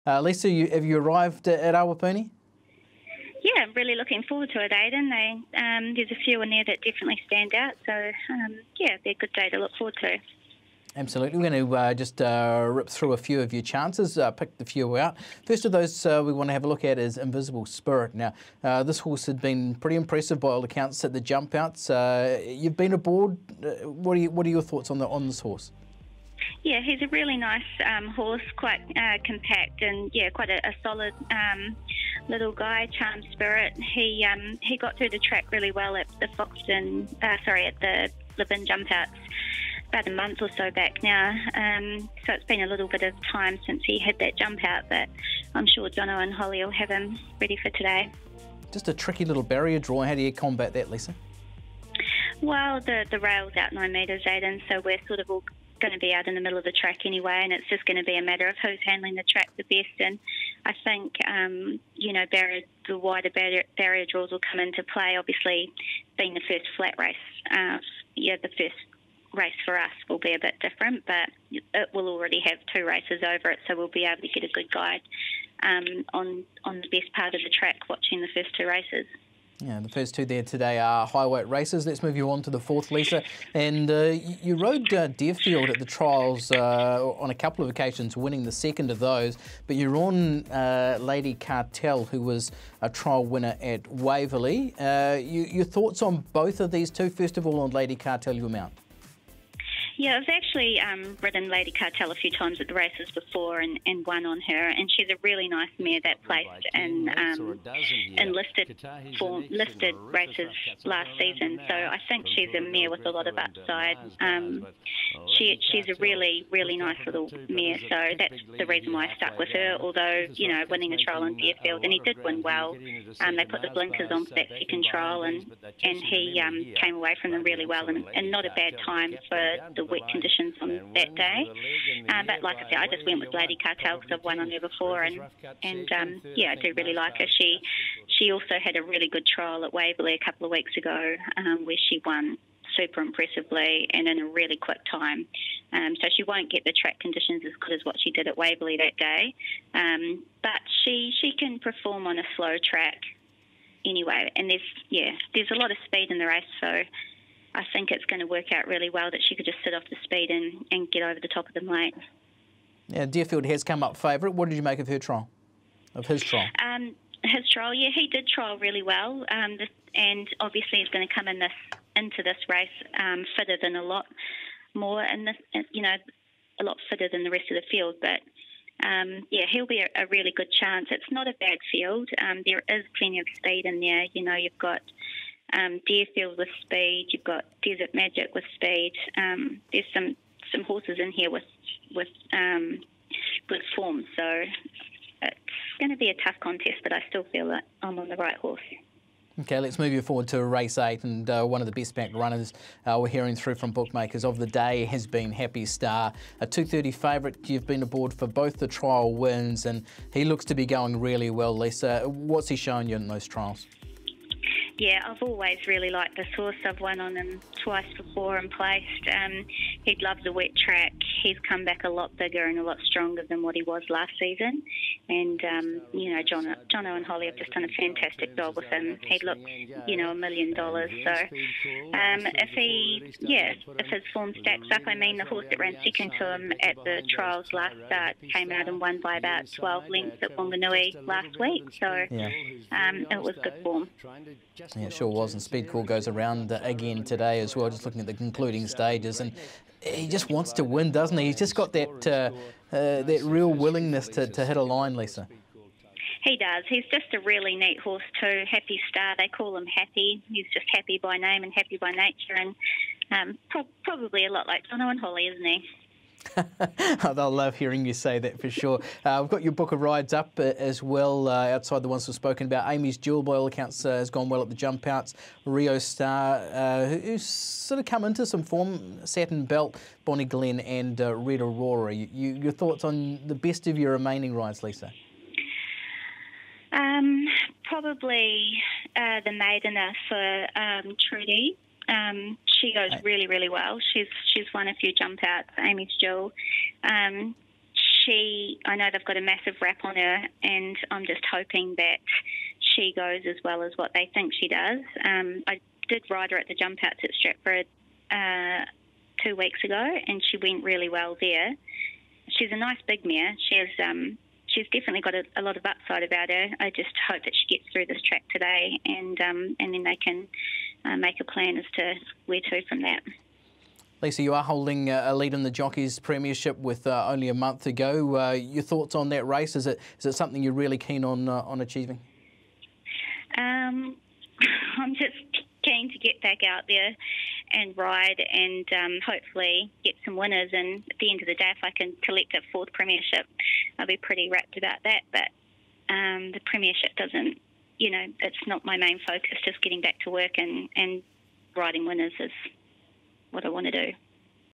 Lisa, have you arrived at Awapuni? Yeah, I'm really looking forward to it, Aidan. There's a few in there that definitely stand out, so yeah, they're a good day to look forward to. Absolutely. We're going to just rip through a few of your chances, pick a few out. First of those we want to have a look at is Invisible Spirit. Now, this horse had been pretty impressive by all accounts at the jump outs. You've been aboard. What are your thoughts on this horse? Yeah, he's a really nice horse, quite compact and yeah, quite a solid little guy, charmed spirit. He got through the track really well at the at the Levin jump outs about a month or so back now. So it's been a little bit of time since he had that jump out, but I'm sure Jono and Holly will have him ready for today. Just a tricky little barrier draw. How do you combat that, Lisa? Well, the rail's out 9 metres, Aidan, so we're sort of all going to be out in the middle of the track anyway, and it's just going to be a matter of who's handling the track the best. And I think, the wider barrier draws will come into play. Obviously, being the first flat race, the first race for us will be a bit different, but it will already have 2 races over it, so we'll be able to get a good guide on the best part of the track watching the first 2 races. Yeah, the first 2 there today are high weight races. Let's move you on to the 4th, Lisa. And you rode Deerfield at the trials on a couple of occasions, winning the 2nd of those. But you're on Lady Cartel, who was a trial winner at Waverley. Your thoughts on both of these two? First of all, on Lady Cartel, your mount. Yeah, I've actually ridden Lady Cartel a few times at the races before and won on her, and she's a really nice mare that placed in listed races last season. So I think she's a mare with a lot of upside. She's a really, really nice little mare, so that's the reason why I stuck with her, although, winning a trial in Deerfield, and he did win well. They put the blinkers on for that second trial, and he came away from them really well, and not a bad time for the wet conditions on that day. But like I said, I just went with Lady Cartel because I've won on her before, and I do really like her. She also had a really good trial at Waverley a couple of weeks ago where she won super impressively and in a really quick time. So she won't get the track conditions as good as what she did at Waverley that day. But she can perform on a slow track anyway, and there's a lot of speed in the race, so I think it's going to work out really well that she could just sit off the speed and get over the top of the lane. Yeah, Deerfield has come up favourite. What did you make of her trial? Of his trial? His trial, yeah, he did trial really well, and obviously he's going to come into this race fitter than a lot more, and a lot fitter than the rest of the field. But he'll be a really good chance. It's not a bad field. There is plenty of speed in there. You've got Deerfield with speed, you've got Desert Magic with speed. There's some horses in here with good form, so it's going to be a tough contest, but I still feel that I'm on the right horse. Okay, let's move you forward to race 8, and one of the best backed runners we're hearing through from bookmakers of the day has been Happy Star, a 2:30 favourite. You've been aboard for both the trial wins, and he looks to be going really well, Lisa. What's he showing you in those trials? Yeah, I've always really liked this horse. I've won on him twice before and placed. He loves a wet track. He's come back a lot bigger and a lot stronger than what he was last season. And, Jono and Holly have just done a fantastic job with him. He looks, $1 million. So if his form stacks up, the horse that ran second to him at the trials last start came out and won by about 12 lengths at Wanganui last week. So it was good form. Yeah, it sure was, and Speed Call goes around again today as well, just looking at the concluding stages, and he just wants to win, doesn't he? He's just got that real willingness to hit a line, Lisa. He does. He's just a really neat horse too. Happy Star, they call him Happy. He's just happy by name and happy by nature, and probably a lot like Jono and Holly, isn't he? They'll love hearing you say that for sure. We've got your book of rides up as well, outside the ones we've spoken about. Amy's Jewel, by all accounts, has gone well at the jump outs. Rio Star, who's sort of come into some form. Satin Belt, Bonnie Glen and Red Aurora. Your thoughts on the best of your remaining rides, Lisa? Probably the Maidener for Trudy. She goes really, really well. She's won a few jump outs, Amy's Jewel. I know they've got a massive rap on her, and I'm just hoping that she goes as well as what they think she does. I did ride her at the jump outs at Stratford 2 weeks ago, and she went really well there. She's a nice big mare. She's definitely got a lot of upside about her. I just hope that she gets through this track today, and then they can make a plan as to where to from that. Lisa, you are holding a lead in the Jockeys Premiership with only a month to go. Your thoughts on that race? Is it something you're really keen on achieving? I'm just keen to get back out there and ride and hopefully get some winners. And at the end of the day, if I can collect a 4th premiership, I'll be pretty rapt about that. But the premiership doesn't, it's not my main focus. Just getting back to work and riding winners is what I want to do.